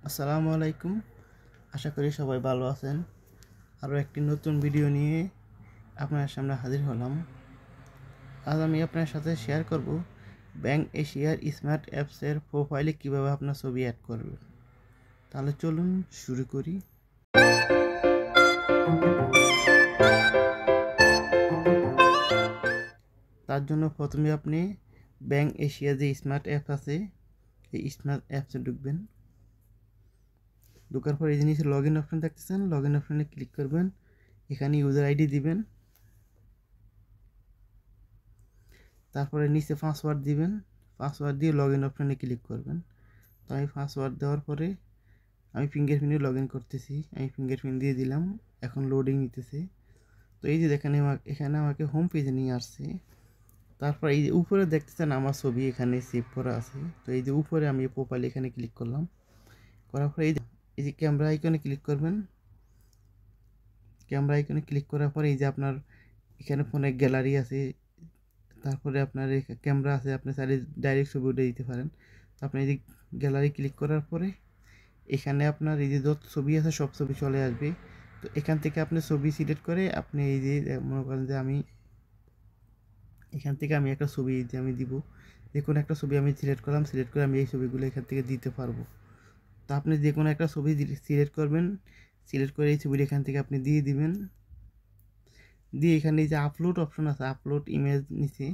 আসসালামু আলাইকুম। আশা করি সবাই ভালো আছেন। আরও একটি নতুন ভিডিও নিয়ে আপনার সামনে হাজির হলাম। আজ আমি আপনার সাথে শেয়ার করব ব্যাংক এশিয়ার স্মার্ট অ্যাপসের প্রোফাইলে কিভাবে আপনার ছবি অ্যাড করবেন। তাহলে চলুন শুরু করি। তার জন্য প্রথমে আপনি ব্যাংক এশিয়া যে স্মার্ট অ্যাপ আছে এই স্মার্ট অ্যাপসে ঢুকবেন। ঢোকার পর এই জিনিসে লগ ইন অপশন দেখতেছেন, লগ ইন অপশনে ক্লিক করবেন। এখানে ইউজার আইডি দিবেন, তারপরে নিচে পাসওয়ার্ড দিবেন। পাসওয়ার্ড দিয়ে লগ ইন অপশনে ক্লিক করবেন। তো আমি পাসওয়ার্ড দেওয়ার পরে আমি ফিঙ্গারপ্রিন্টে লগ ইন করতেছি। আমি ফিঙ্গারপ্রিন্ট দিয়ে দিলাম, এখন লোডিং নিতেছে। তো এই যে দেখেন এখানে আমাকে হোম পেজে নিয়ে আসছে। তারপর এই যে উপরে দেখতেছেন আমার ছবি এখানে সেভ করা আছে। তো এই যে উপরে আমি প্রোফাইল এখানে ক্লিক করলাম, করার পরে এই যে ক্যামেরা আইকনে ক্লিক করবেন। ক্যামেরা আইকনে ক্লিক করার পরে এই যে আপনার এখানে ফোনে গ্যালারি আছে, তারপরে আপনার এই ক্যামেরা আছে, আপনি চাইলে ডাইরেক্ট ছবি উঠে দিতে পারেন। তো আপনি এই যে গ্যালারি ক্লিক করার পরে এখানে আপনার এই যে যত ছবি আছে সব ছবি চলে আসবে। তো এখান থেকে আপনি ছবি সিলেক্ট করে আপনি এই যে মনে করেন যে আমি এখান থেকে আমি একটা ছবি যে আমি দিব, যে কোনো একটা ছবি আমি সিলেক্ট করলাম, সিলেক্ট করে আমি এই ছবিগুলো এখান থেকে দিতে পারবো। তো আপনি যে কোনো একটা ছবি সিলেক্ট করবেন, সিলেক্ট করে এই ছবিটা এখান থেকে আপনি দিয়ে দিবেন। দিয়ে এখানে এই যে আপলোড অপশন আছে, আপলোড ইমেজ নিচে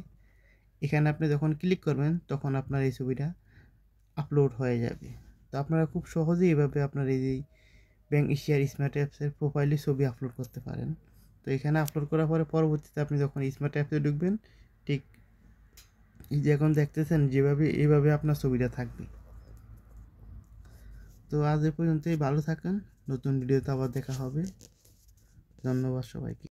এখানে আপনি যখন ক্লিক করবেন তখন আপনার এই ছবিটা আপলোড হয়ে যাবে। তো আপনারা খুব সহজেই এভাবে আপনার এই যে ব্যাংক এশিয়ার স্মার্ট অ্যাপসের প্রোফাইলে ছবি আপলোড করতে পারেন। তো এখানে আপলোড করার পরে পরবর্তীতে আপনি যখন স্মার্ট অ্যাপসে ঢুকবেন, ঠিক এই যে এখন দেখতেছেন যেভাবে এইভাবে আপনার ছবিটা থাকবে। তো আজ এ পর্যন্তই, ভালো থাকেন। নতুন ভিডিওতে আবার দেখা হবে। ধন্যবাদ সবাইকে।